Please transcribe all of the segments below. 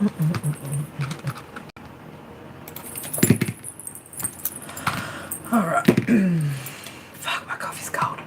All right. Fuck, my coffee's cold.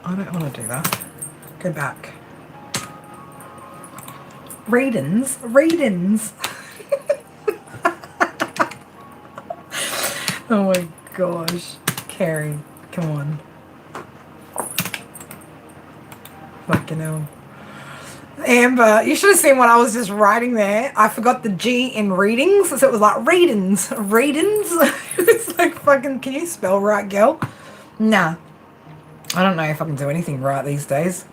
I don't want to do that. Go back. Readings. Oh my gosh. Carrie, come on. Fucking hell. Amber, you should have seen what I was just writing there. I forgot the G in readings, so it was like readings. It's like fucking, can you spell right, girl? Nah. I don't know if I can do anything right these days.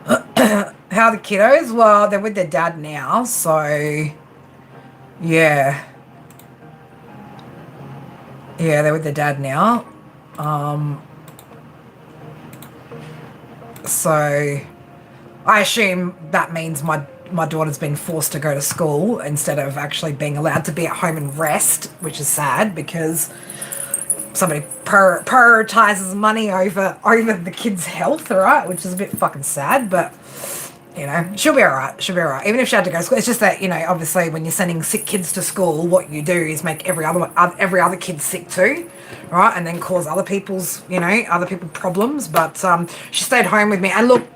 How are the kiddos? Well, they're with their dad now, so yeah. Yeah, they're with their dad now. So I assume that means my daughter's been forced to go to school instead of actually being allowed to be at home and rest, which is sad because somebody prioritizes money over the kid's health, right? Which is a bit fucking sad, but you know, she'll be all right. She'll be all right. Even if she had to go to school, it's just that, you know, obviously when you're sending sick kids to school, what you do is make every other kid sick too, right? And then cause other people problems. But she stayed home with me. And look,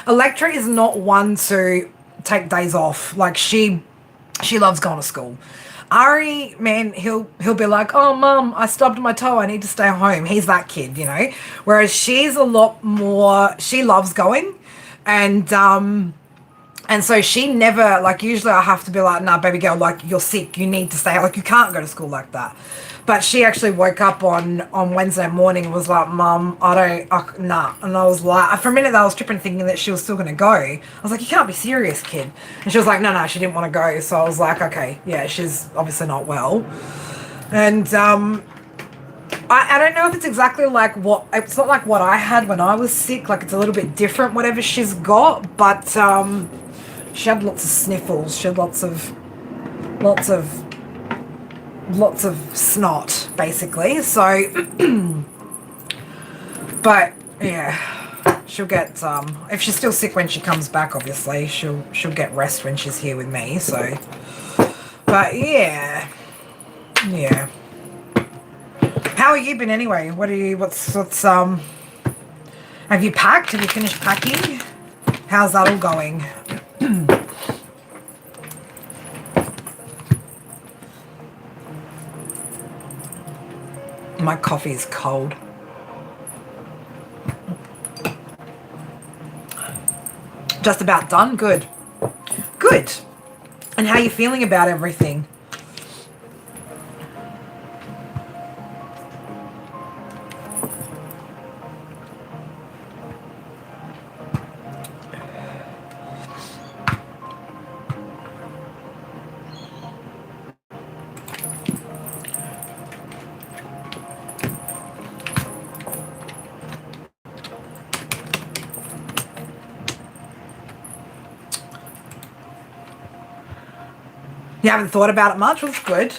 Electra is not one to take days off. Like she loves going to school. Ari, man, he'll be like, oh, Mum, I stubbed my toe. I need to stay home. He's that kid, you know. Whereas she's a lot more. She loves going. And so she never, like, usually I have to be like, nah, baby girl, like, you're sick, you need to stay, like, you can't go to school like that. But she actually woke up on Wednesday morning and was like, Mum, nah. And I was like, for a minute I was tripping thinking that she was still going to go. I was like, you can't be serious, kid. And she was like, no, she didn't want to go. So I was like, okay, yeah, she's obviously not well. And I don't know if it's exactly like it's not like what I had when I was sick. Like, it's a little bit different, whatever she's got. But she had lots of sniffles. She had lots of snot, basically. So, but yeah, she'll get if she's still sick when she comes back, obviously she'll get rest when she's here with me. So, but yeah. How have you been anyway? What's have you packed? Have you finished packing? How's that all going? My coffee is cold. Just about done? Good. And how are you feeling about everything? You haven't thought about it much? Well, that's good.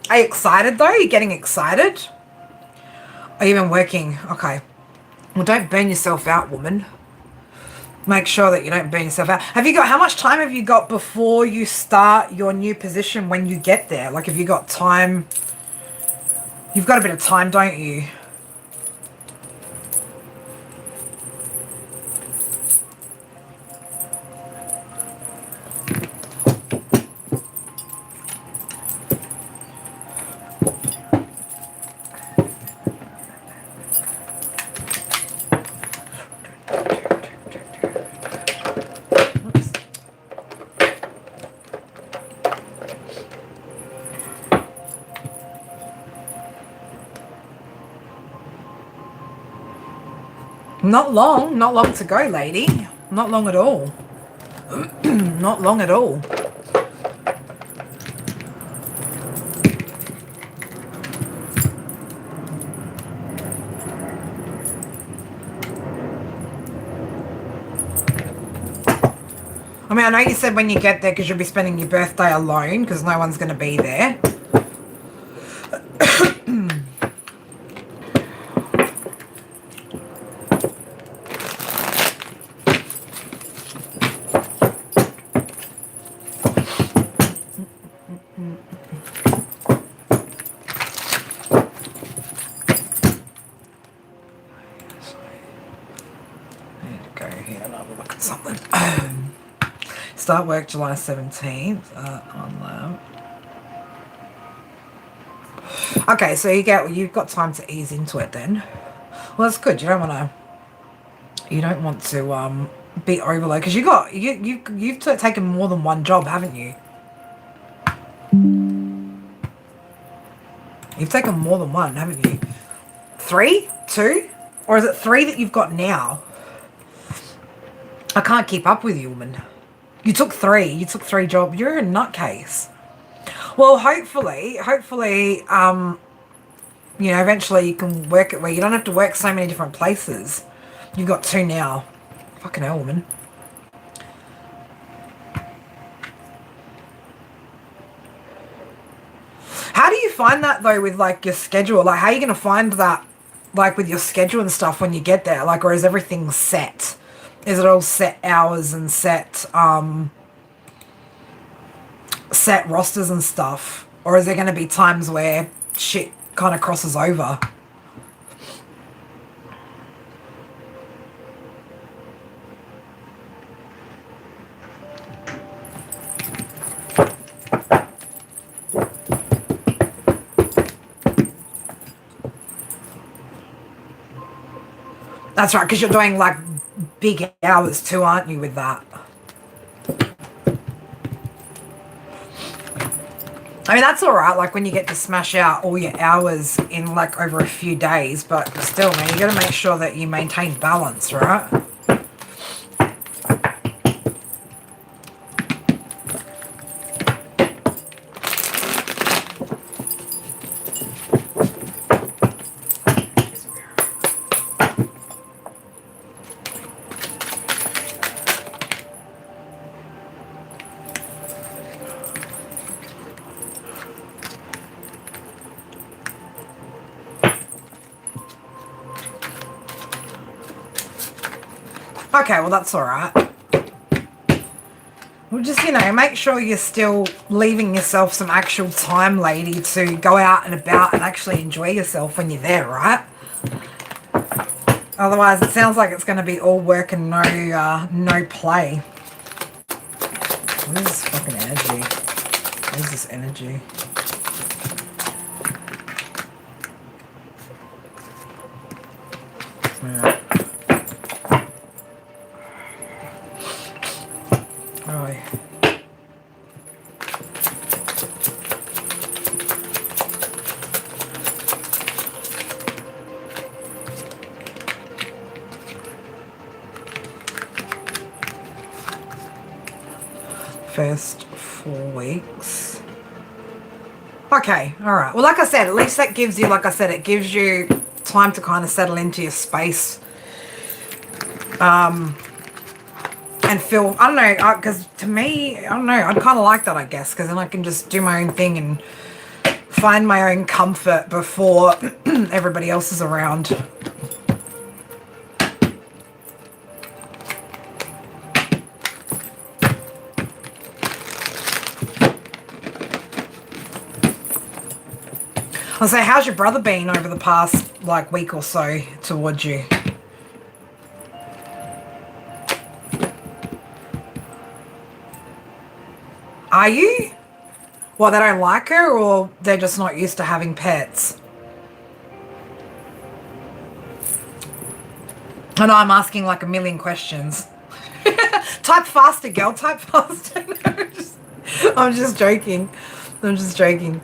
Are you excited, though? Are you getting excited? Are you even working? Okay. Well, don't burn yourself out, woman. Make sure that you don't burn yourself out. How much time have you got before you start your new position when you get there? Like, have you got time? You've got a bit of time, don't you? Not long to go, lady. Not long at all. Not long at all. I mean, I know you said when you get there because you'll be spending your birthday alone because no one's going to be there. Start work July 17th on that. Okay, so you've got time to ease into it then. Well, that's good. You don't want to be overloaded because you've taken more than one job, haven't you? You've taken more than one, haven't you? 3? 2? Or is it 3 that you've got now? I can't keep up with you, woman. You took 3. You took 3 jobs. You're a nutcase. Well, hopefully, eventually you can work it where you don't have to work so many different places. You've got 2 now. Fucking hell, woman. How do you find that, though, with, like, your schedule? Like, how are you going to find that, like, with your schedule and stuff when you get there? Like, or is everything set? Is it all set hours and set rosters and stuff? Or is there going to be times where shit kind of crosses over? That's right, because you're doing, like, big hours too, aren't you, with that? I mean, that's all right, like, when you get to smash out all your hours in, like, over a few days, but still, man, you got to make sure that you maintain balance, right? Okay, well, that's all right. Well, just, make sure you're still leaving yourself some actual time, lady, to go out and about and actually enjoy yourself when you're there, right? Otherwise, it sounds like it's going to be all work and no play. What is this fucking energy? What is this energy? Yeah. First 4 weeks. Okay, all right. Well, like I said, at least that gives you, it gives you time to kind of settle into your space. And feel, I don't know, because to me, I don't know, I'd kind of like that, I guess, because then I can just do my own thing and find my own comfort before everybody else is around. I'll say, how's your brother been over the past, like, week or so towards you? Are you? Well, they don't like her, or they're just not used to having pets? I know I'm asking like a million questions. Type faster, girl. Type faster. No, I'm just joking. I'm just joking.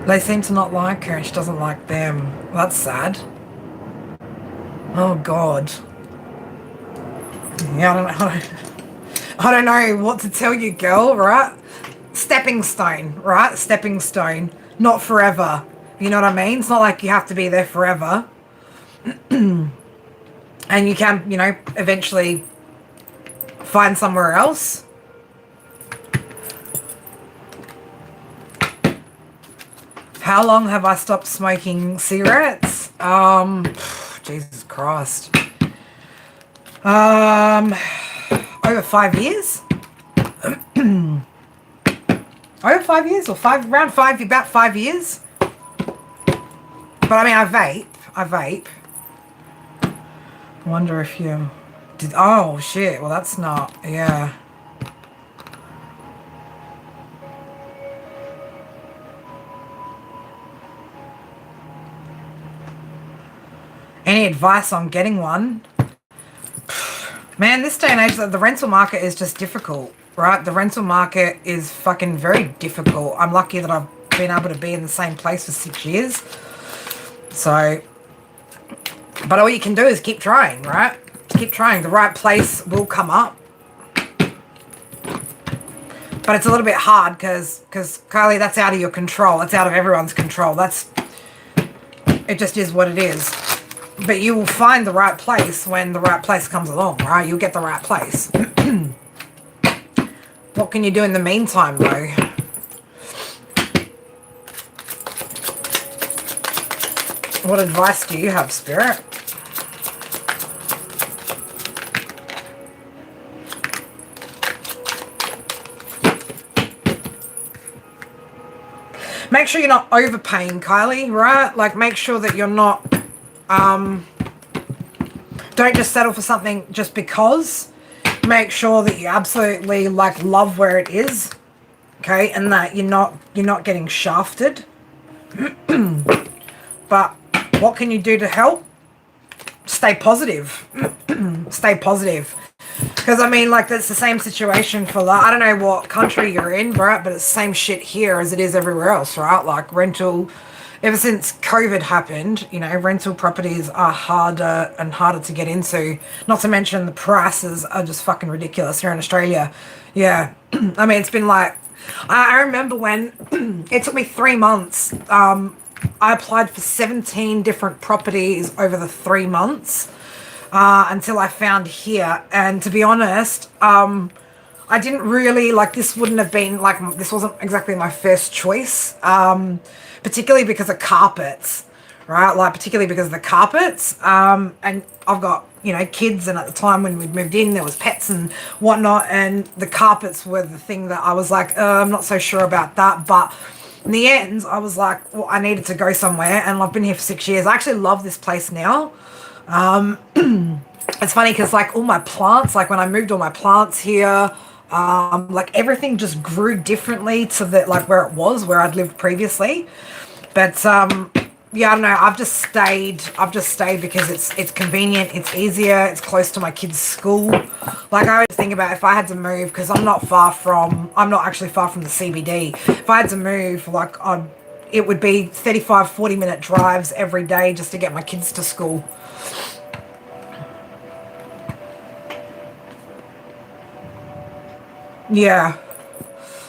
They seem to not like her and she doesn't like them. Well, that's sad. Oh, God. Yeah, I don't know what to tell you, girl, right? Stepping stone, right? Stepping stone. Not forever. You know what I mean? It's not like you have to be there forever. And you can, eventually find somewhere else. How long have I stopped smoking cigarettes? Jesus Christ. Over 5 years. Over 5 years or about 5 years. But I mean, I vape. I wonder if you did. Oh, shit. Well, that's not, yeah. Any advice on getting one? Man, this day and age, the rental market is just difficult, right? The rental market is fucking very difficult. I'm lucky that I've been able to be in the same place for 6 years. So, but all you can do is keep trying, right? Keep trying. The right place will come up. But it's a little bit hard because Kylie, that's out of your control. That's out of everyone's control. It just is what it is. But you will find the right place when the right place comes along, right? You'll get the right place. What can you do in the meantime, though? What advice do you have, Spirit? Make sure you're not overpaying, Kylie, right? Like, make sure that you're not... don't just settle for something just because. Make sure that you absolutely love where it is, okay, and that you're not getting shafted. But what can you do to help? Stay positive. Stay positive. Because I mean, that's the same situation for I don't know what country you're in, right? But it's the same shit here as it is everywhere else, right? Like rental. Ever since COVID happened, rental properties are harder and harder to get into. Not to mention the prices are just fucking ridiculous here in Australia. Yeah. I mean, it's been I remember when it took me 3 months. I applied for 17 different properties over the 3 months until I found here. And to be honest, I didn't really, this wouldn't have been, this wasn't exactly my first choice. Particularly because of carpets, right? Particularly because of the carpets. And I've got, kids, and at the time when we'd moved in, there was pets and whatnot, and the carpets were the thing that I was I'm not so sure about that. But in the end, I was well, I needed to go somewhere, and I've been here for 6 years. I actually love this place now. It's funny because, all my plants, when I moved all my plants here, everything just grew differently to where it was, where I'd lived previously. But yeah, I don't know. I've just stayed because it's convenient, it's easier, it's close to my kids' school. I always think about if I had to move, because I'm not actually far from the CBD. If I had to move, it would be 35, 40-minute drives every day just to get my kids to school. Yeah.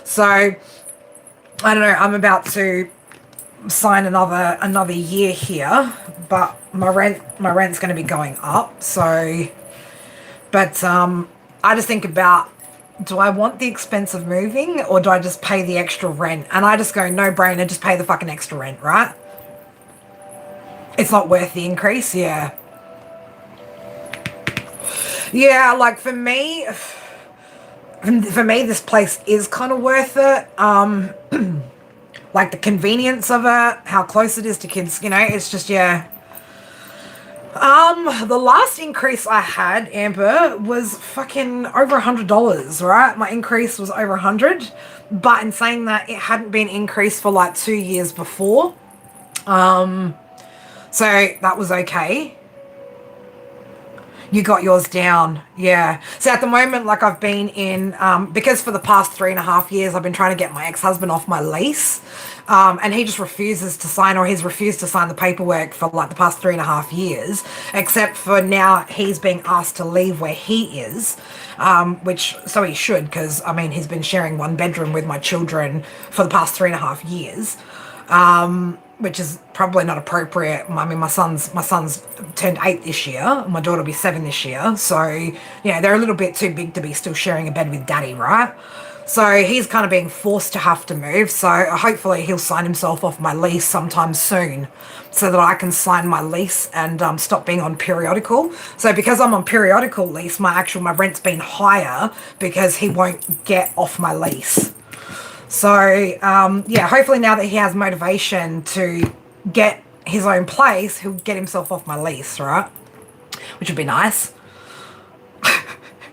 So, I don't know, I'm about to sign another year here, but my rent's going to be going up. So, but I just think about, do I want the expense of moving, or do I just pay the extra rent? And I just go, no brainer, just pay the fucking extra rent, right? It's not worth the increase. Yeah. Yeah, for me, this place is kind of worth it. The convenience of it, how close it is to kids, it's just, yeah. The last increase I had, Amber, was fucking over $100, right? My increase was over 100, but in saying that, it hadn't been increased for 2 years before. So that was okay. You got yours down, yeah. So at the moment, like I've been in, because for the past 3.5 years, I've been trying to get my ex-husband off my lease, and he just refuses to sign, or he's refused to sign the paperwork for like the past 3.5 years, except for now he's being asked to leave where he is, which, so he should, because I mean, he's been sharing one bedroom with my children for the past 3.5 years. Which is probably not appropriate. I mean, my son's turned 8 this year. My daughter will be 7 this year. So, yeah, they're a little bit too big to be still sharing a bed with daddy, right? So he's kind of being forced to have to move. So hopefully he'll sign himself off my lease sometime soon so that I can sign my lease and stop being on periodical. So because I'm on periodical lease, my rent's been higher because he won't get off my lease. So, yeah, hopefully now that he has motivation to get his own place, he'll get himself off my lease, right? Which would be nice.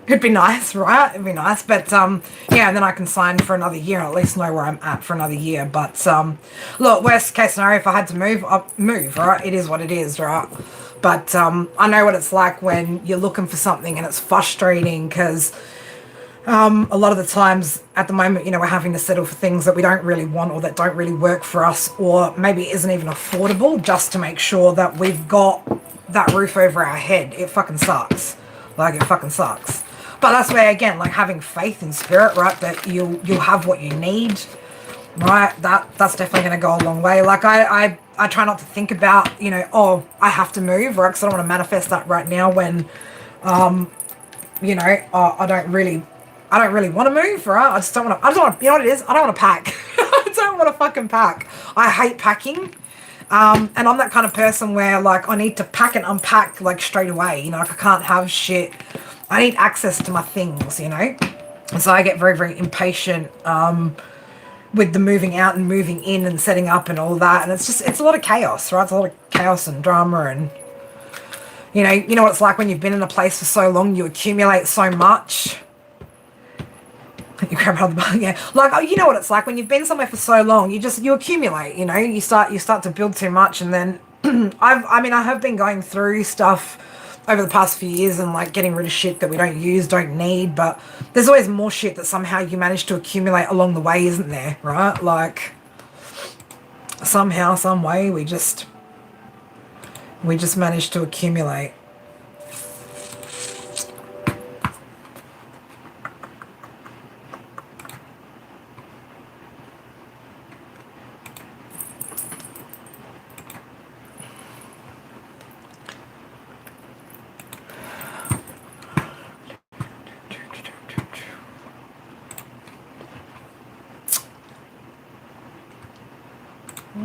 It'd be nice, right? It'd be nice. But, yeah, and then I can sign for another year and at least know where I'm at for another year. But, look, worst case scenario, if I had to move, I'll move, right? It is what it is, right? But I know what it's like when you're looking for something and it's frustrating because... a lot of the times at the moment, we're having to settle for things that we don't really want or that don't really work for us or maybe isn't even affordable just to make sure that we've got that roof over our head. It fucking sucks. Like, it fucking sucks. But that's where, again, like having faith in spirit, right, that you'll have what you need, right? That's definitely going to go a long way. Like, I try not to think about, oh, I have to move, right, because I don't want to manifest that right now when, I don't really want to move, right? I don't want, you know what it is? I don't want to pack. I don't want to fucking pack. I hate packing. And I'm that kind of person where, like, I need to pack and unpack, like, straight away. Like, I can't have shit. I need access to my things, And so I get very, very impatient with the moving out and moving in and setting up and all that. And it's a lot of chaos, right? It's a lot of chaos and drama and, you know what it's like when you've been in a place for so long, you accumulate so much. You grab another bug, yeah. Like, you know what it's like when you've been somewhere for so long. You accumulate. You start to build too much, and then I have been going through stuff over the past few years and like getting rid of shit that we don't use, don't need. But there's always more shit that somehow you manage to accumulate along the way, isn't there? Right? Like somehow, some way, we just manage to accumulate.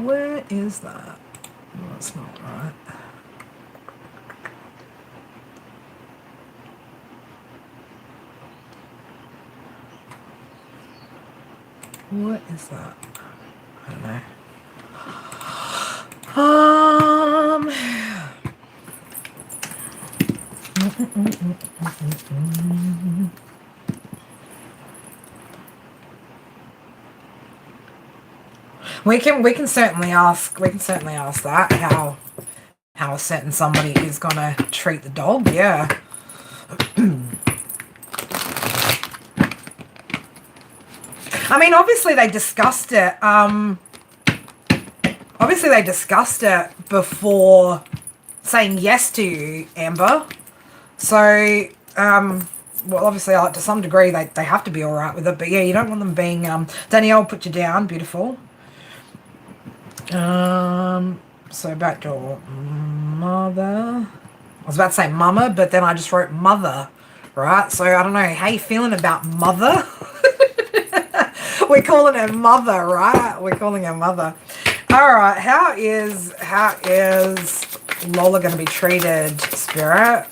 Where is that? No, that's not right. What is that? I don't know. We can certainly ask that how a certain somebody is gonna treat the dog. Yeah. I mean, obviously they discussed it. Obviously they discussed it before saying yes to you, Amber. So, well, obviously, to some degree, they have to be all right with it. But yeah, you don't want them being. Danielle put you down. Beautiful. So back to mother. I was about to say mama, but then I just wrote mother, right? So I don't know. How you feeling about mother? We're calling her mother, right? We're calling her mother. All right. How is Lola going to be treated, Spirit?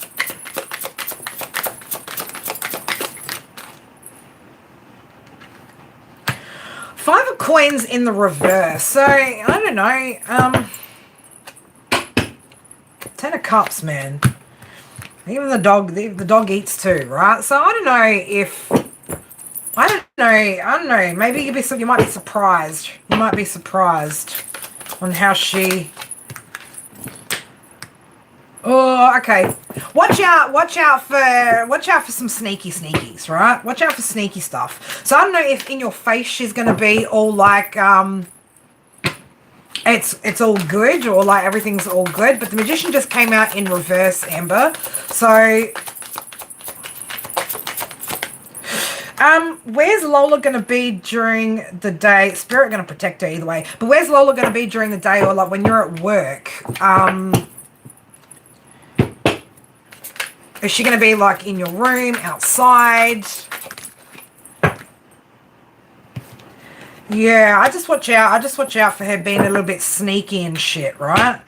Five of Coins in the reverse. So, I don't know. 10 of Cups, man. Even the dog eats too, right? So, I don't know. Maybe you might be surprised. You might be surprised on how she Oh, okay. Watch out for some sneakies, right? Watch out for sneaky stuff. So I don't know if in your face she's gonna be all like it's all good, or like everything's all good, but the Magician just came out in reverse, Amber. So where's Lola going to be during the day? Spirit going to protect her either way. But where's Lola going to be during the day, or like when you're at work? Is she going to be like in your room, outside? Yeah, I just watch out. I just watch out for her being a little bit sneaky and shit, right? A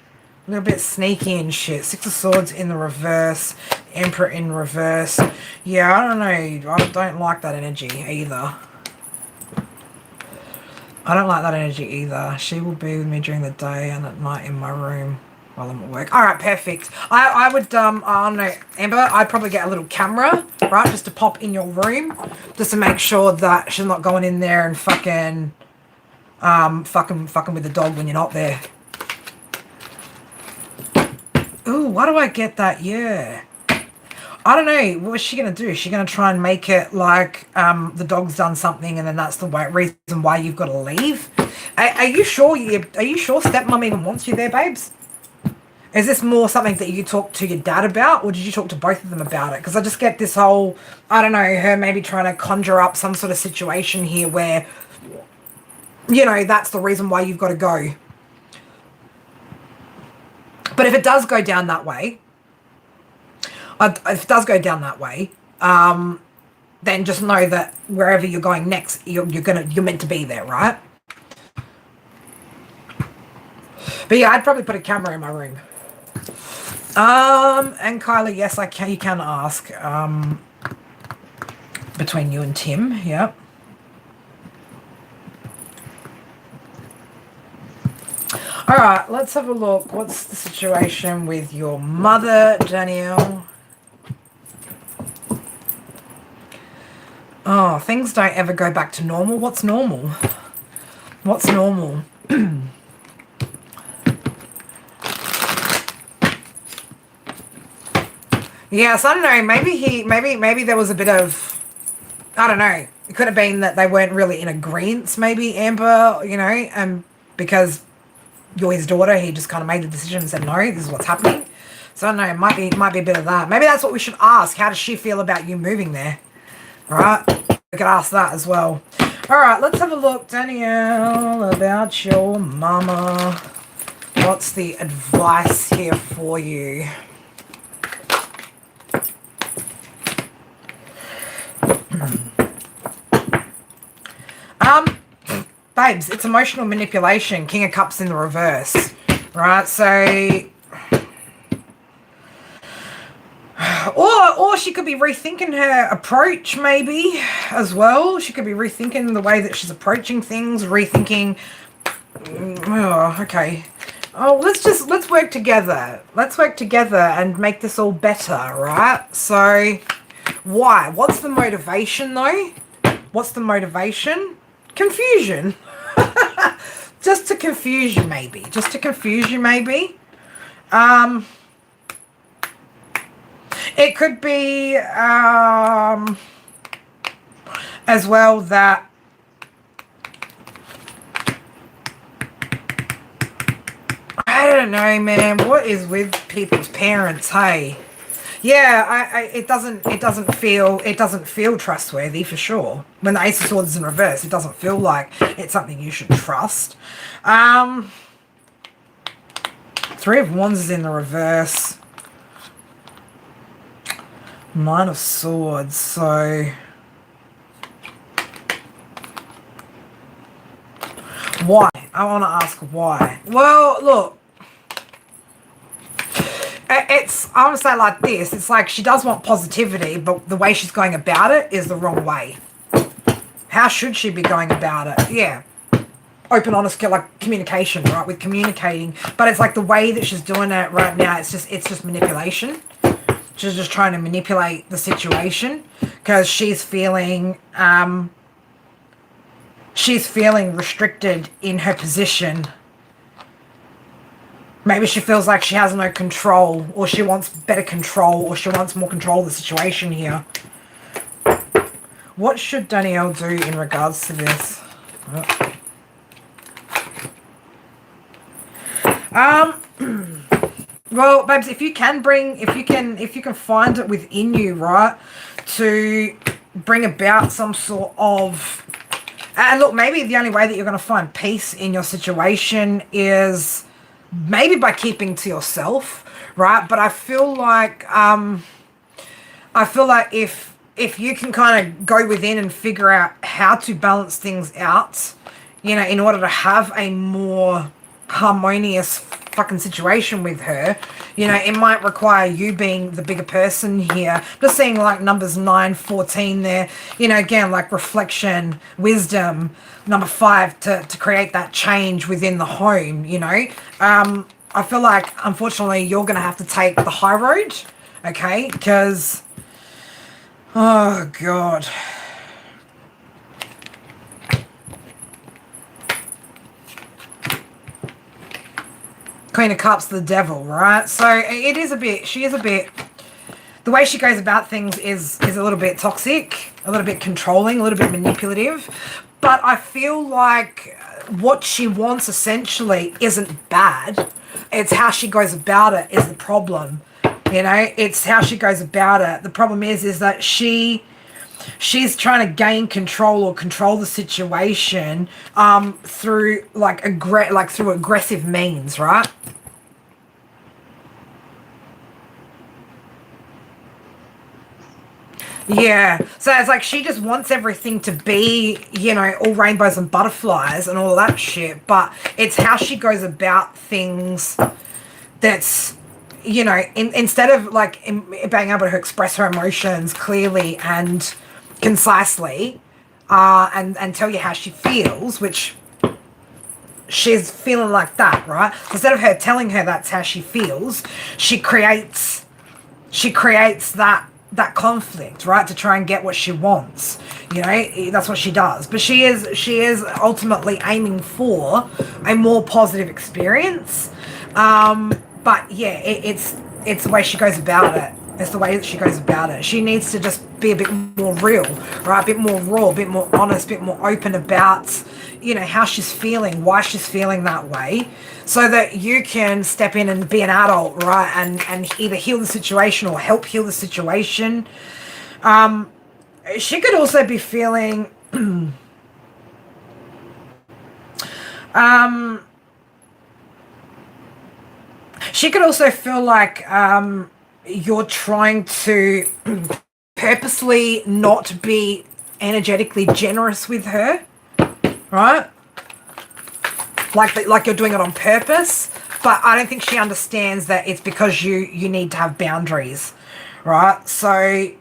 little bit sneaky and shit. Six of Swords in the reverse. Emperor in reverse. Yeah, I don't know. I don't like that energy either. I don't like that energy either. She will be with me during the day and at night in my room while I'm at work. All right, perfect. I would, I don't know, Amber, I'd probably get a little camera, right, just to pop in your room, just to make sure that she's not going in there and fucking with the dog when you're not there. Ooh, why do I get that? Yeah. I don't know. What's she going to do? Is she going to try and make it like the dog's done something and then that's the reason why you've got to leave? Are you sure stepmom even wants you there, babes? Is this more something that you talked to your dad about, or did you talk to both of them about it? Because I just get this whole, I don't know, her maybe trying to conjure up some sort of situation here where, you know, that's the reason why you've got to go. But if it does go down that way, then just know that wherever you're going next, you're meant to be there, right? But yeah, I'd probably put a camera in my room. And Kylie, yes, you can ask. Between you and Tim, yep. All right, let's have a look. What's the situation with your mother, Danielle? Oh, things don't ever go back to normal. What's normal? What's normal? Yes, I don't know. Maybe there was a bit of, I don't know. It could have been that they weren't really in agreement, maybe, Amber, you know, and because you're his daughter, he just kind of made the decision and said, no, this is what's happening. So I don't know, it might be a bit of that. Maybe that's what we should ask. How does she feel about you moving there? All right, we could ask that as well. All right, let's have a look, Danielle, about your mama. What's the advice here for you? Babes, it's emotional manipulation. King of Cups in the reverse, right? So, or she could be rethinking her approach, maybe, as well. She could be rethinking the way that she's approaching things, rethinking. Oh, okay. Oh, let's work together. Let's work together and make this all better, right? So, why? What's the motivation, though? What's the motivation? Confusion. Just to confuse you, maybe. Just to confuse you, maybe. It could be as well that I don't know, man. What is with people's parents? Hey, yeah, it doesn't feel trustworthy for sure. When the Ace of Swords is in reverse, it doesn't feel like it's something you should trust. Three of Wands is in the reverse. Nine of Swords, so why? I want to ask why. Well, look. I want to say like this. It's like she does want positivity, but the way she's going about it is the wrong way. How should she be going about it? Yeah. Open, honest, like communication, right? With communicating. But it's like the way that she's doing it right now, it's just manipulation. She's just trying to manipulate the situation because she's feeling restricted in her position. Maybe she feels like she has no control, or she wants better control, or she wants more control of the situation here. What should Danielle do in regards to this? Well, babes, if you can find it within you, right, to bring about some sort of, and look, maybe the only way that you're going to find peace in your situation is maybe by keeping to yourself, right? But I feel like if you can kind of go within and figure out how to balance things out, you know, in order to have a more harmonious fucking situation with her, you know, it might require you being the bigger person here. Just seeing like numbers 9, 14 there, you know, again, like reflection, wisdom, number 5 to create that change within the home, you know. I feel like, unfortunately, you're going to have to take the high road, okay, because, oh, God. Queen of Cups, the devil, right? So it is a bit, she is a bit, the way she goes about things is a little bit toxic, a little bit controlling, a little bit manipulative. But I feel like what she wants essentially isn't bad. It's how she goes about it is the problem. You know, it's how she goes about it. The problem is that she's trying to gain control or control the situation through through aggressive means, right? Yeah, so it's like she just wants everything to be, you know, all rainbows and butterflies and all that shit, but it's how she goes about things that's, you know, instead of like being able to express her emotions clearly and concisely and tell you how she feels, which she's feeling like that, right? Instead of her telling her that's how she feels, she creates that conflict, right, to try and get what she wants. You know, that's what she does. But she is ultimately aiming for a more positive experience. But yeah, it's the way she goes about it. It's the way that she goes about it. She needs to just be a bit more real, right? A bit more raw, a bit more honest, a bit more open about, you know, how she's feeling, why she's feeling that way, so that you can step in and be an adult, right? And either heal the situation or help heal the situation. She could also be feeling she could also feel like you're trying to purposely not be energetically generous with her, right? Like you're doing it on purpose, but I don't think she understands that it's because you need to have boundaries, right? So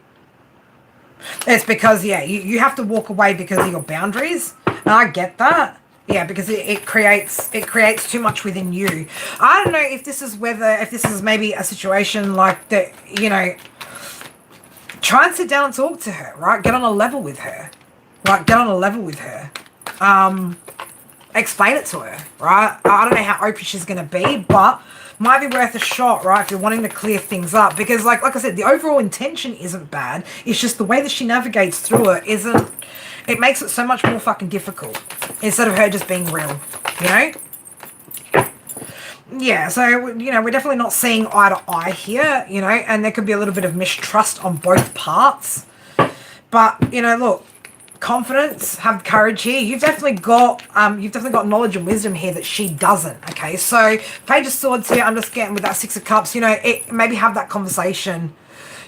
it's because, yeah, you have to walk away because of your boundaries, and I get that. Yeah, because it creates too much within you. I don't know if this is maybe a situation like that, you know, try and sit down and talk to her, right? Get on a level with her. Right? Get on a level with her. Explain it to her, right? I don't know how open she's going to be, but might be worth a shot, right? If you're wanting to clear things up. Because like I said, the overall intention isn't bad. It's just the way that she navigates through it isn't... It makes it so much more fucking difficult instead of her just being real, you know? Yeah, so, you know, we're definitely not seeing eye to eye here, you know, and there could be a little bit of mistrust on both parts. But, you know, look, confidence, have courage here. You've definitely got knowledge and wisdom here that she doesn't, okay? So, Page of Swords here, I'm just getting with that Six of Cups, you know, maybe have that conversation.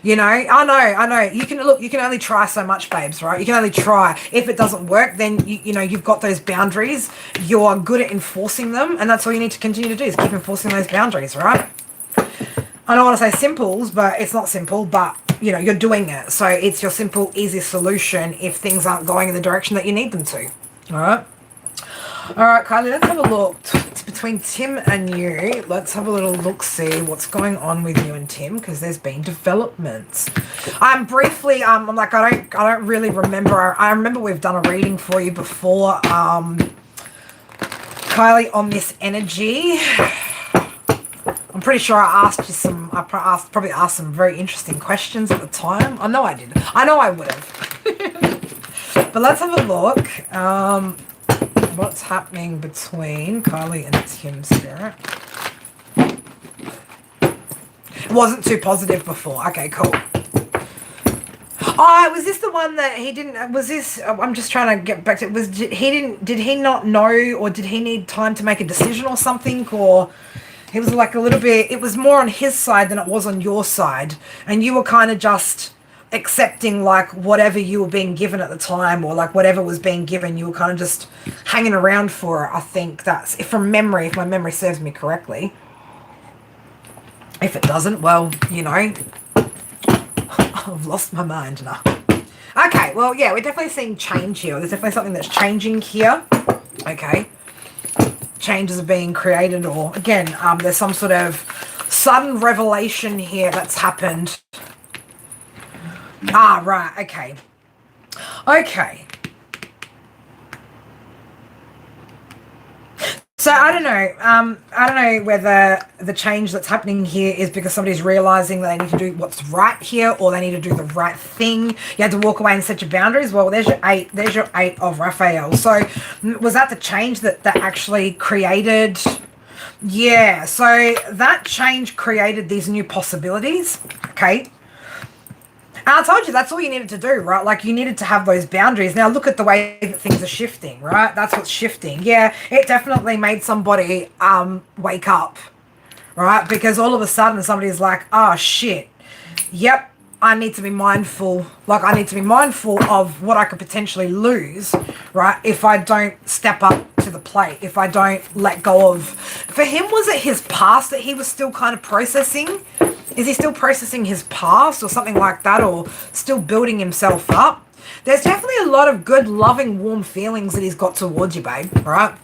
You know, I know. You can only try so much, babes, right? You can only try. If it doesn't work, then you know you've got those boundaries. You're good at enforcing them, and that's all you need to continue to do is keep enforcing those boundaries, right? I don't want to say simples, but it's not simple, but you know, you're doing it. So it's your simple, easy solution if things aren't going in the direction that you need them to. All right, Kylie, let's have a look. It's between Tim and you. Let's have a little look-see what's going on with you and Tim, because there's been developments. Briefly, I'm like, I don't really remember. I remember we've done a reading for you before, Kylie, on this energy. I'm pretty sure probably asked some very interesting questions at the time. I know I did. I know I would have. But let's have a look. What's happening between Kylie and Tim Spirit? It wasn't too positive before. Okay, cool. Oh, was this the one that he didn't, was this, I'm just trying to get back to it, did he not know, or did he need time to make a decision or something, or he was like a little bit, it was more on his side than it was on your side, and you were kind of just accepting like whatever you were being given at the time, or like whatever was being given, you were kind of just hanging around for it. I think that's, if my memory serves me correctly. If it doesn't, well, you know, I've lost my mind now. Okay, well, yeah, we're definitely seeing change here. There's definitely something that's changing here. Okay. Changes are being created, or, again, there's some sort of sudden revelation here that's happened. Ah, right, okay. Okay. So I don't know whether the change that's happening here is because somebody's realizing that they need to do what's right here, or they need to do the right thing. You had to walk away and set your boundaries. Well, there's your 8. There's your 8 of Raphael. So was that the change that actually created? Yeah. So that change created these new possibilities. Okay. And I told you that's all you needed to do, right? Like, you needed to have those boundaries. Now look at the way that things are shifting, right? That's what's shifting. Yeah, it definitely made somebody wake up, right? Because all of a sudden somebody's like, oh shit, yep, I need to be mindful. Like, I need to be mindful of what I could potentially lose, right? If I don't step up to the plate, if I don't let go of. For him, was it his past that he was still kind of processing? Is he still processing his past or something like that, or still building himself up? There's definitely a lot of good, loving, warm feelings that he's got towards you, babe, right?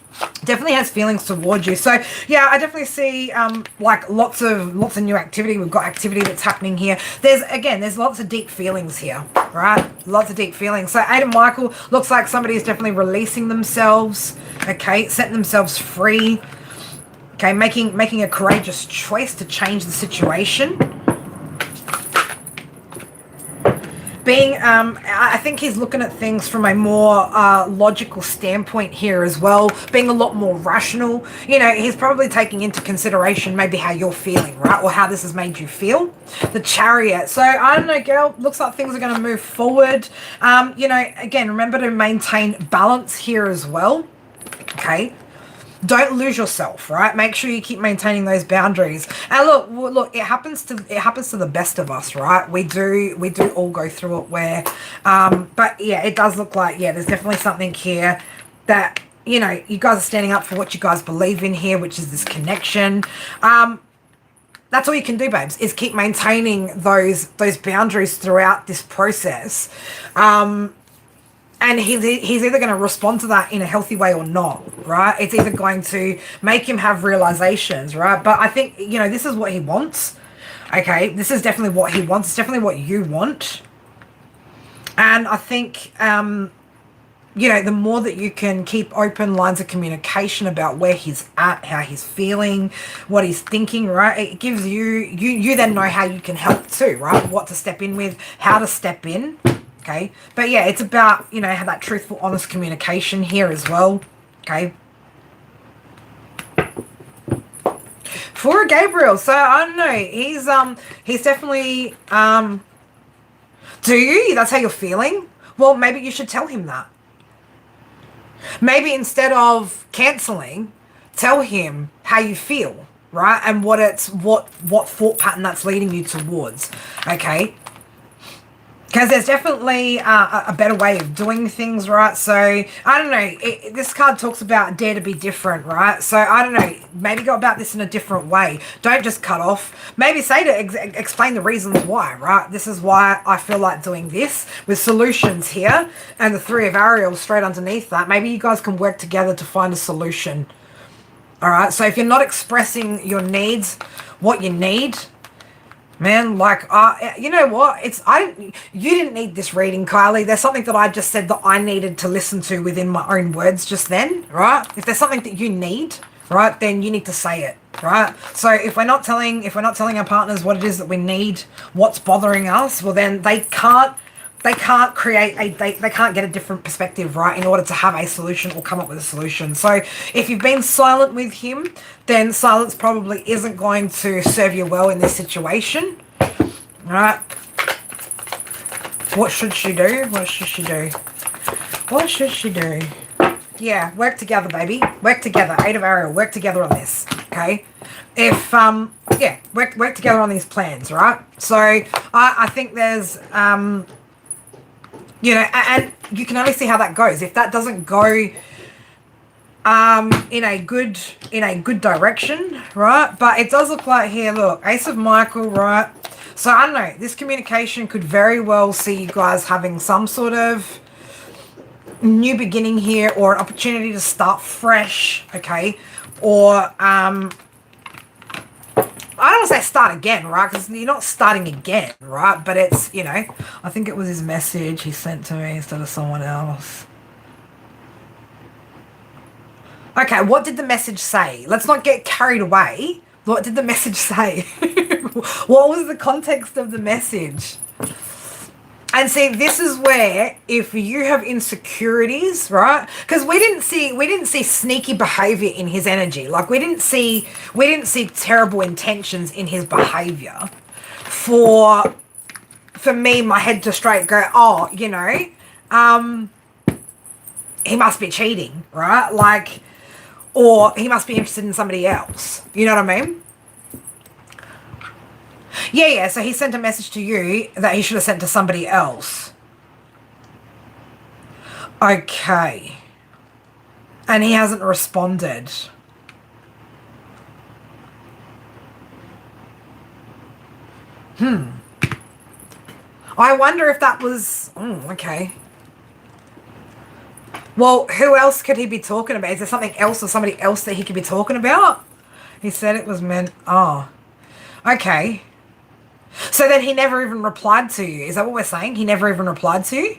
Definitely has feelings towards you. So, yeah, I definitely see, like, lots of new activity. We've got activity that's happening here. There's lots of deep feelings here, right? Lots of deep feelings. So, Ada Michael looks like somebody is definitely releasing themselves, okay, setting themselves free. Okay, making a courageous choice to change the situation. I think he's looking at things from a more logical standpoint here as well, being a lot more rational. You know, he's probably taking into consideration maybe how you're feeling, right? Or how this has made you feel. The Chariot. So, I don't know, girl, looks like things are going to move forward. You know, again, remember to maintain balance here as well. Okay. Don't lose yourself, right? Make sure you keep maintaining those boundaries. And look, it happens to the best of us, right? We do all go through it where, but yeah, it does look like, yeah, there's definitely something here that, you know, you guys are standing up for what you guys believe in here, which is this connection. That's all you can do, babes, is keep maintaining those boundaries throughout this process. And he's either going to respond to that in a healthy way or not, right? It's either going to make him have realizations, right? But I think, you know, this is what he wants, okay? This is definitely what he wants. It's definitely what you want. And I think, you know, the more that you can keep open lines of communication about where he's at, how he's feeling, what he's thinking, right? It gives you then know how you can help too, right? What to step in with, how to step in. Okay, but yeah, it's about, you know, have that truthful, honest communication here as well. Okay. For Gabriel, so I don't know, he's definitely, do you? That's how you're feeling? Well, maybe you should tell him that. Maybe instead of cancelling, tell him how you feel, right? And what thought pattern that's leading you towards. Okay. Because there's definitely a better way of doing things, right? So, I don't know. This card talks about dare to be different, right? So, I don't know. Maybe go about this in a different way. Don't just cut off. Maybe say to explain the reasons why, right? This is why I feel like doing this, with solutions here. And the 3 of Ariel straight underneath that. Maybe you guys can work together to find a solution. All right? So, if you're not expressing your needs, what you need, man, like, you know what? You didn't need this reading, Kylie. There's something that I just said that I needed to listen to within my own words just then, right? If there's something that you need, right, then you need to say it, right? So if we're not telling our partners what it is that we need, what's bothering us, well then they can't create they can't get a different perspective, right, in order to have a solution or come up with a solution. So if you've been silent with him, then silence probably isn't going to serve you well in this situation. All right. What should she do? What should she do? What should she do? Yeah, work together, baby. Work together. 8 of Ariel. Work together on this. Okay. If yeah, work together on these plans, right? So I think there's you know, and you can only see how that goes. If that doesn't go in a good direction, right? But it does look like here, look, Ace of Michael, right? So I don't know, this communication could very well see you guys having some sort of new beginning here, or an opportunity to start fresh, okay? Or I don't want to say start again, right? Because you're not starting again, right? But it's, you know, I think it was his message he sent to me instead of someone else. Okay, what did the message say? Let's not get carried away. What did the message say? What was the context of the message? And see, this is where, if you have insecurities, right? Because we didn't see sneaky behavior in his energy. Like we didn't see terrible intentions in his behavior. For me, my head to straight go, oh, you know, he must be cheating, right? Like, or he must be interested in somebody else. You know what I mean? Yeah, so he sent a message to you that he should have sent to somebody else. Okay. And he hasn't responded. I wonder if that was... okay. Well, who else could he be talking about? Is there something else or somebody else that he could be talking about? He said it was meant... oh. Okay. So then he never even replied to you. Is that what we're saying? He never even replied to you?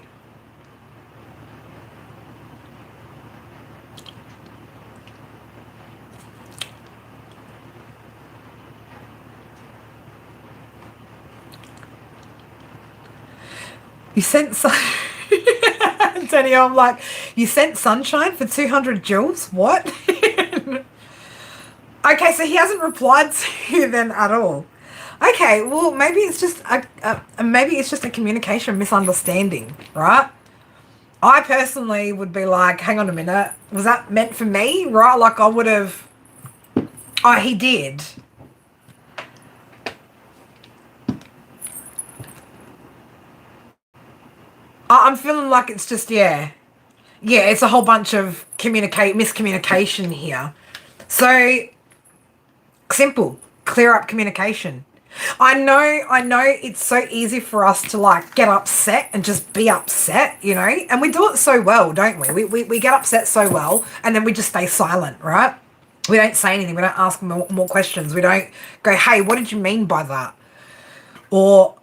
You sent some... Antonio, I'm like, you sent sunshine for 200 joules? What? Okay, so he hasn't replied to you then at all. Okay, well, maybe it's just a communication misunderstanding, right? I personally would be like, hang on a minute, was that meant for me, right? Like I would have... oh, he did. I'm feeling like it's just, yeah, it's a whole bunch of miscommunication here. So, simple, clear up communication. I know it's so easy for us to like get upset and just be upset, you know, and we do it so well, don't we? We get upset so well and then we just stay silent, right? We don't say anything. We don't ask more questions. We don't go, hey, what did you mean by that? Or,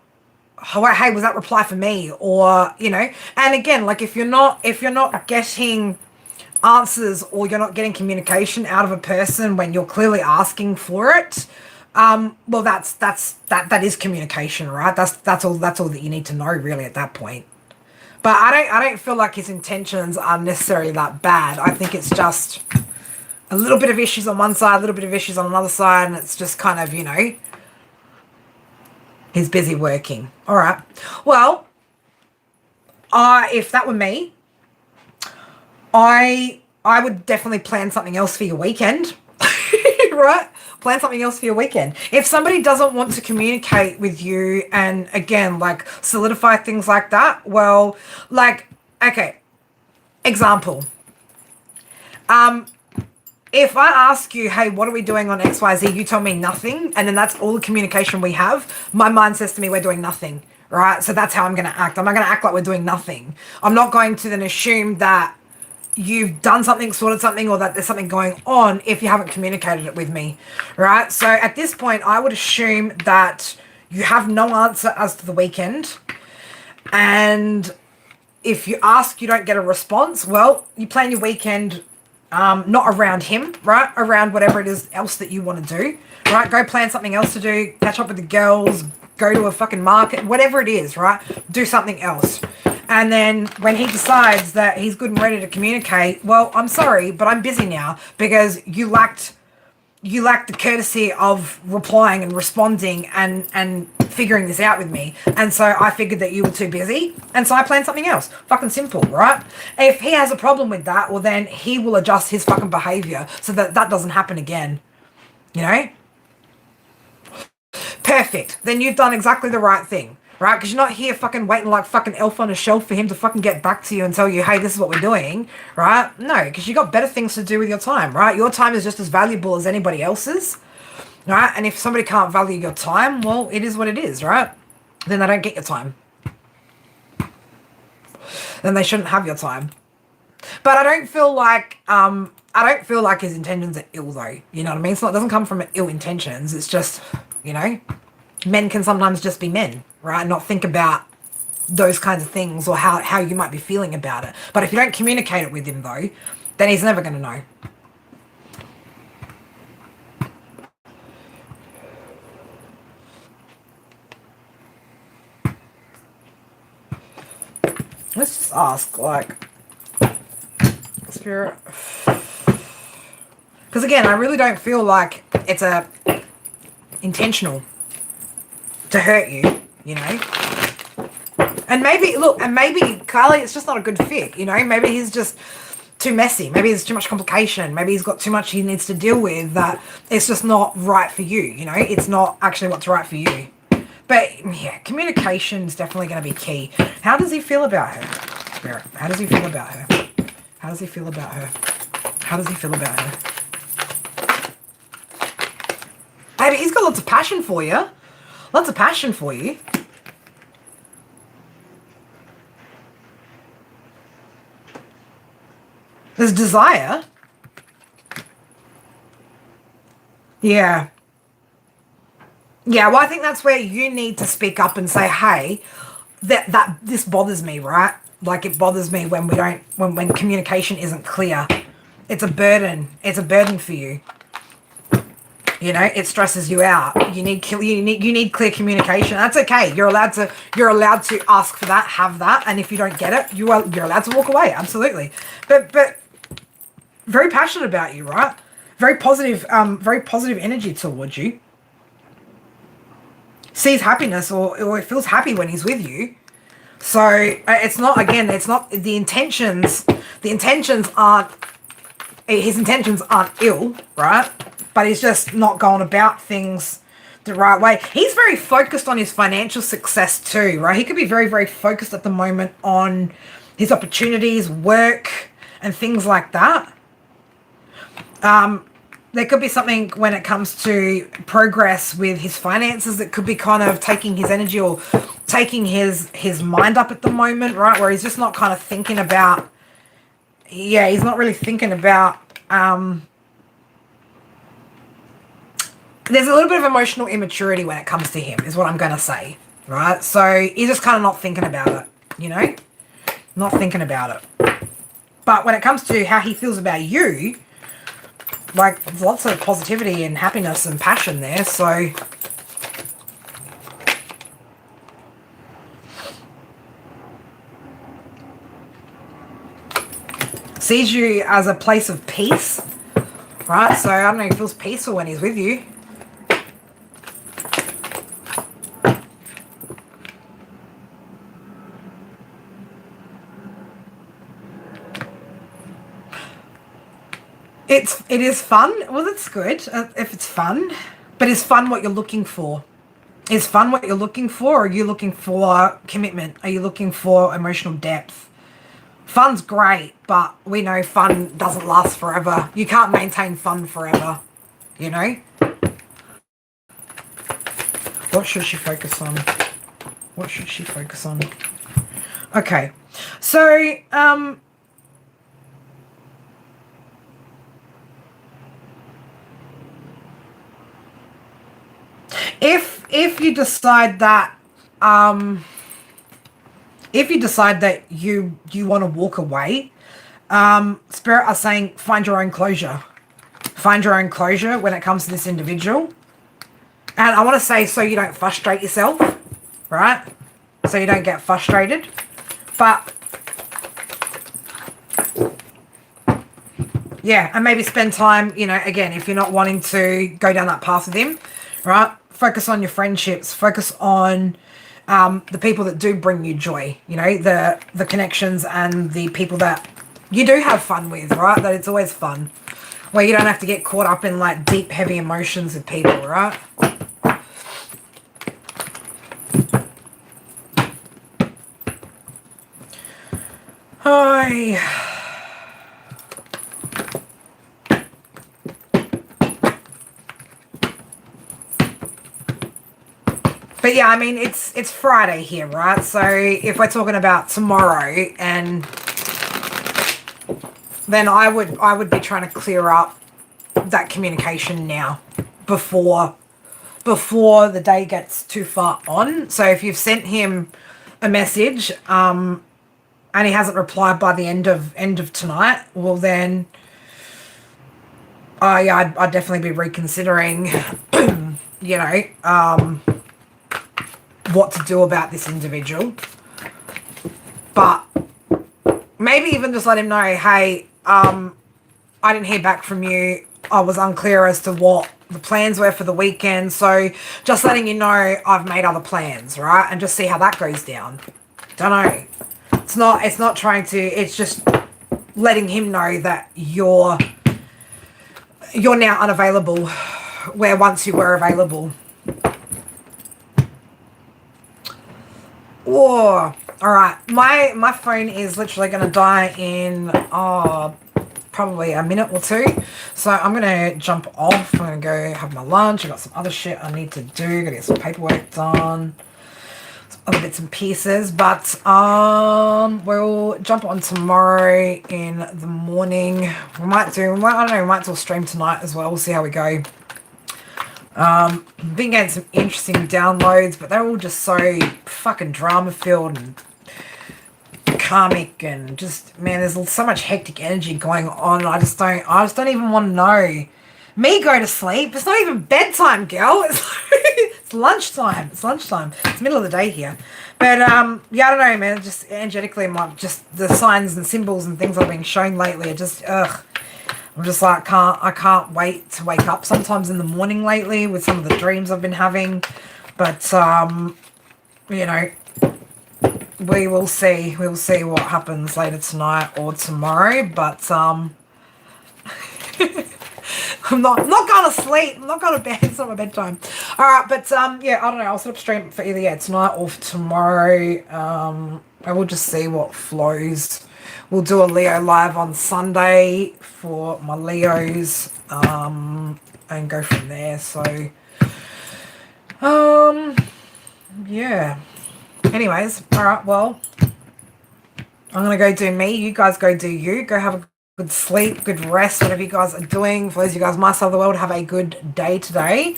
hey, was that reply for me? Or, you know, and again, like if you're not getting answers or you're not getting communication out of a person when you're clearly asking for it, well, that is communication, right? That's all that you need to know really at that point. But I don't feel like his intentions are necessarily that bad. I think it's just a little bit of issues on one side, a little bit of issues on another side, and it's just kind of, you know, he's busy working. All right. Well, if that were me, I would definitely plan something else for your weekend, right? Plan something else for your weekend. If somebody doesn't want to communicate with you and, again, like, solidify things like that, well, like, okay, example. If I ask you, hey, what are we doing on XYZ, you tell me nothing, and then that's all the communication we have, my mind says to me we're doing nothing, right? So that's how I'm going to act. I'm not going to act like we're doing nothing. I'm not going to then assume that you've done something, sorted something, or that there's something going on if you haven't communicated it with me, right? So at this point, I would assume that you have no answer as to the weekend, and if you ask, you don't get a response, well, you plan your weekend not around him, right? Around whatever it is else that you want to do, right? Go plan something else to do, catch up with the girls, go to a fucking market, whatever it is, right? Do something else. And then when he decides that he's good and ready to communicate, well, I'm sorry, but I'm busy now because you lacked the courtesy of replying and responding and figuring this out with me. And so I figured that you were too busy. And so I planned something else. Fucking simple, right? If he has a problem with that, well, then he will adjust his fucking behavior so that that doesn't happen again. You know? Perfect. Then you've done exactly the right thing. Right? Because you're not here fucking waiting like fucking elf on a shelf for him to fucking get back to you and tell you, hey, this is what we're doing. Right? No, because you got better things to do with your time. Right? Your time is just as valuable as anybody else's. Right? And if somebody can't value your time, well, it is what it is. Right? Then they don't get your time. Then they shouldn't have your time. But I don't feel like his intentions are ill though. You know what I mean? So it doesn't come from ill intentions. It's just, you know, men can sometimes just be men, right? Not think about those kinds of things or how you might be feeling about it. But if you don't communicate it with him though, then he's never going to know. Let's just ask, like, Spirit. Because again, I really don't feel like it's intentional to hurt you, you know. And maybe, look, Carly, it's just not a good fit, you know. Maybe he's just too messy. Maybe there's too much complication. Maybe he's got too much he needs to deal with that it's just not right for you, you know. It's not actually what's right for you. But, yeah, communication is definitely going to be key. How does he feel about her, Spirit? How does he feel about her? How does he feel about her? How does he feel about her? Baby, he's got lots of passion for you. Lots of passion for you. There's desire. Yeah. Yeah, well, I think that's where you need to speak up and say, hey, that this bothers me, right? Like, it bothers me when when communication isn't clear. It's a burden. It's a burden for you. You know, it stresses you out. You need clear communication. That's okay. You're allowed to ask for that, have that, and if you don't get it, you're allowed to walk away. Absolutely. But very passionate about you, right? Very positive energy towards you. Sees happiness or feels happy when he's with you. So it's not the intentions. His intentions aren't ill, right? But he's just not going about things the right way. He's very focused on his financial success too, right? He could be very, very focused at the moment on his opportunities, work, and things like that. There could be something when it comes to progress with his finances that could be kind of taking his energy or taking his mind up at the moment, right? Where he's just not kind of thinking about, he's not really thinking about, there's a little bit of emotional immaturity when it comes to him, is what I'm going to say, right? So he's just kind of not thinking about it, you know? Not thinking about it. But when it comes to how he feels about you, like, there's lots of positivity and happiness and passion there, so sees you as a place of peace, right? So I don't know, he feels peaceful when he's with you. It is fun. Well, that's good if it's fun. But is fun what you're looking for? Is fun what you're looking for, or are you looking for commitment? Are you looking for emotional depth? Fun's great, but we know fun doesn't last forever. You can't maintain fun forever, you know? What should she focus on? What should she focus on? Okay. So, if you decide that you want to walk away, Spirit are saying find your own closure. Find your own closure when it comes to this individual. And I want to say so you don't frustrate yourself, right? So you don't get frustrated. But yeah, and maybe spend time, you know, again, if you're not wanting to go down that path with him, right? Focus on your friendships. Focus on the people that do bring you joy, you know, the connections and the people that you do have fun with, right? That it's always fun. Where you don't have to get caught up in like deep, heavy emotions with people, right? Hi. But yeah, I mean, it's Friday here, right? So if we're talking about tomorrow, and then I would be trying to clear up that communication now before the day gets too far on. So if you've sent him a message and he hasn't replied by the end of tonight, well then yeah, I'd definitely be reconsidering you know, what to do about this individual. But maybe even just let him know, hey, I didn't hear back from you. I was unclear as to what the plans were for the weekend. So just letting you know I've made other plans, right? And just see how that goes down. Don't know. It's not trying to, it's just letting him know that you're now unavailable where once you were available. Whoa. All right. My phone is literally going to die in probably a minute or two. So I'm going to jump off. I'm going to go have my lunch. I've got some other shit I need to do. Got to get some paperwork done. Some other bits and pieces. But we'll jump on tomorrow in the morning. I don't know, we might do a stream tonight as well. We'll see how we go. Been getting some interesting downloads, but they're all just so fucking drama filled and karmic, and just, man, there's so much hectic energy going on. I just don't even want to know. Me go to sleep. It's not even bedtime, girl. It's lunchtime. It's lunchtime. It's middle of the day here. But yeah, I don't know, man. Just energetically, just the signs and symbols and things I've been shown lately are just ugh. I'm just like, I can't wait to wake up sometimes in the morning lately with some of the dreams I've been having. But, you know, we will see. We'll see what happens later tonight or tomorrow. But I'm not going to sleep. I'm not going to bed. It's not my bedtime. All right, but yeah, I don't know. I'll set up stream for either tonight or for tomorrow. I will just see what flows. We'll do a Leo live on Sunday for my Leos, and go from there. So, yeah. Anyways, all right, well, I'm going to go do me. You guys go do you. Go have a good sleep, good rest, whatever you guys are doing. For those of you guys my side of the world, have a good day today.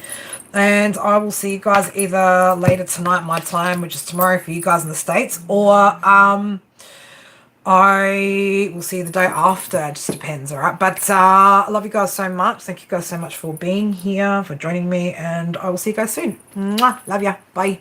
And I will see you guys either later tonight, my time, which is tomorrow for you guys in the States, or I will see you the day after. It just depends, all right? But I love you guys so much. Thank you guys so much for being here, for joining me, and I will see you guys soon. Mwah. Love ya. Bye.